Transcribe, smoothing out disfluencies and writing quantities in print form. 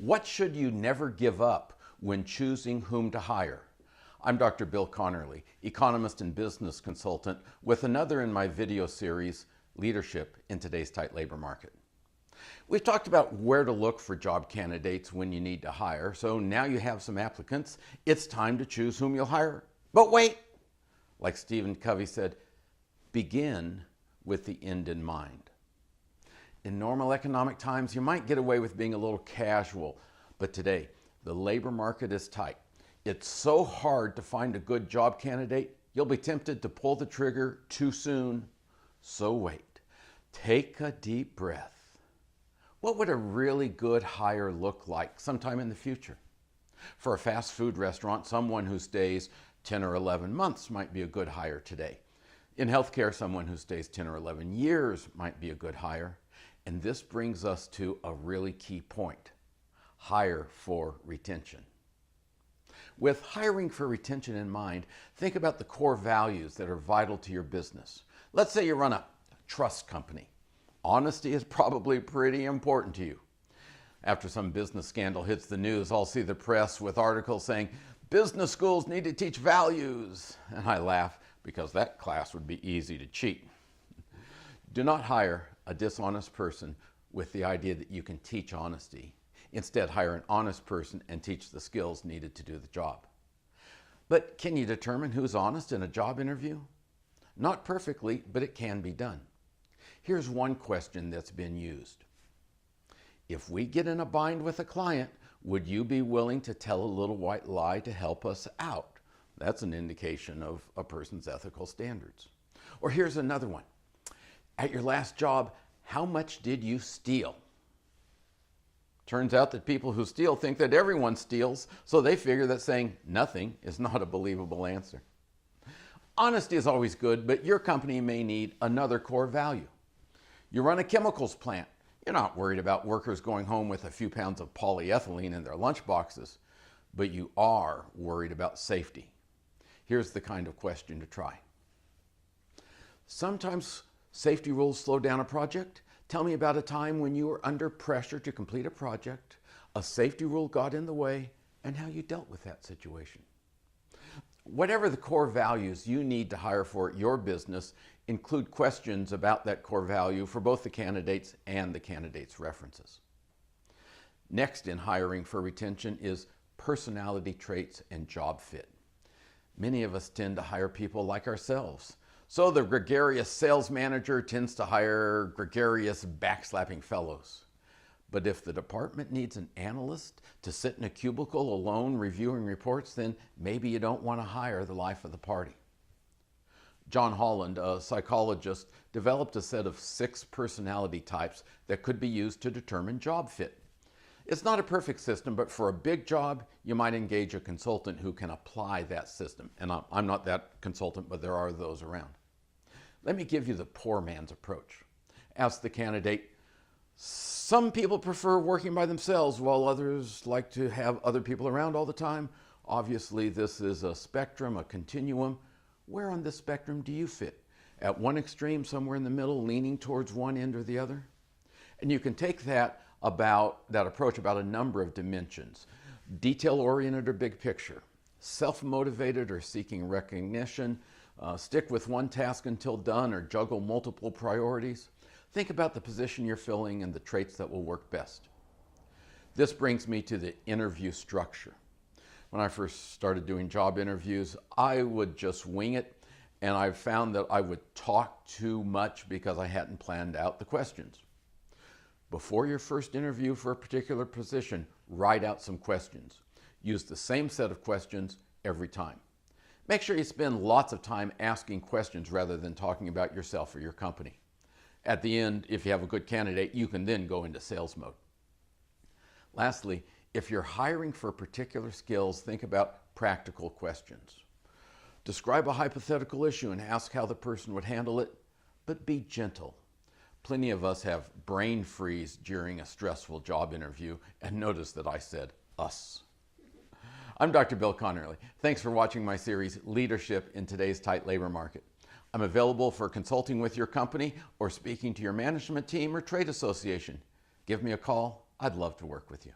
What should you never give up when choosing whom to hire? I'm Dr. Bill Connerly, economist and business consultant, with another in my video series, Leadership in Today's Tight Labor Market. We've talked about where to look for job candidates when you need to hire, so now you have some applicants. It's time to choose whom you'll hire. But wait! Like Stephen Covey said, begin with the end in mind. In normal economic times, you might get away with being a little casual, but today, the labor market is tight. It's so hard to find a good job candidate, you'll be tempted to pull the trigger too soon. So wait, take a deep breath. What would a really good hire look like sometime in the future? For a fast food restaurant, someone who stays 10 or 11 months might be a good hire today. In healthcare, someone who stays 10 or 11 years might be a good hire. And this brings us to a really key point: hire for retention. With hiring for retention in mind, think about the core values that are vital to your business. Let's say you run a trust company. Honesty is probably pretty important to you. After some business scandal hits the news, I'll see the press with articles saying, business schools need to teach values. And I laugh because that class would be easy to cheat. Do not hire a dishonest person with the idea that you can teach honesty. Instead, hire an honest person and teach the skills needed to do the job. But can you determine who's honest in a job interview? Not perfectly, but it can be done. Here's one question that's been used. If we get in a bind with a client, would you be willing to tell a little white lie to help us out? That's an indication of a person's ethical standards. Or here's another one. At your last job, how much did you steal? Turns out that people who steal think that everyone steals, so they figure that saying nothing is not a believable answer. Honesty is always good, but your company may need another core value. You run a chemicals plant. You're not worried about workers going home with a few pounds of polyethylene in their lunch boxes, but you are worried about safety. Here's the kind of question to try. Sometimes safety rules slow down a project. Tell me about a time when you were under pressure to complete a project, a safety rule got in the way, and how you dealt with that situation. Whatever the core values you need to hire for your business, include questions about that core value for both the candidates and the candidates' references. Next in hiring for retention is personality traits and job fit. Many of us tend to hire people like ourselves. So the gregarious sales manager tends to hire gregarious backslapping fellows. But if the department needs an analyst to sit in a cubicle alone reviewing reports, then maybe you don't want to hire the life of the party. John Holland, a psychologist, developed a set of 6 personality types that could be used to determine job fit. It's not a perfect system, but for a big job, you might engage a consultant who can apply that system. And I'm not that consultant, but there are those around. Let me give you the poor man's approach. Ask the candidate, some people prefer working by themselves while others like to have other people around all the time. Obviously, this is a spectrum, a continuum. Where on this spectrum do you fit? At one extreme, somewhere in the middle, leaning towards one end or the other? And you can take that approach about a number of dimensions. Detail-oriented or big picture, self-motivated or seeking recognition, stick with one task until done or juggle multiple priorities. Think about the position you're filling and the traits that will work best. This brings me to the interview structure. When I first started doing job interviews, I would just wing it, and I found that I would talk too much because I hadn't planned out the questions. Before your first interview for a particular position, write out some questions. Use the same set of questions every time. Make sure you spend lots of time asking questions rather than talking about yourself or your company. At the end, if you have a good candidate, you can then go into sales mode. Lastly, if you're hiring for particular skills, think about practical questions. Describe a hypothetical issue and ask how the person would handle it, but be gentle. Plenty of us have brain freeze during a stressful job interview, and notice that I said us. I'm Dr. Bill Connerly. Thanks for watching my series, Leadership in Today's Tight Labor Market. I'm available for consulting with your company or speaking to your management team or trade association. Give me a call. I'd love to work with you.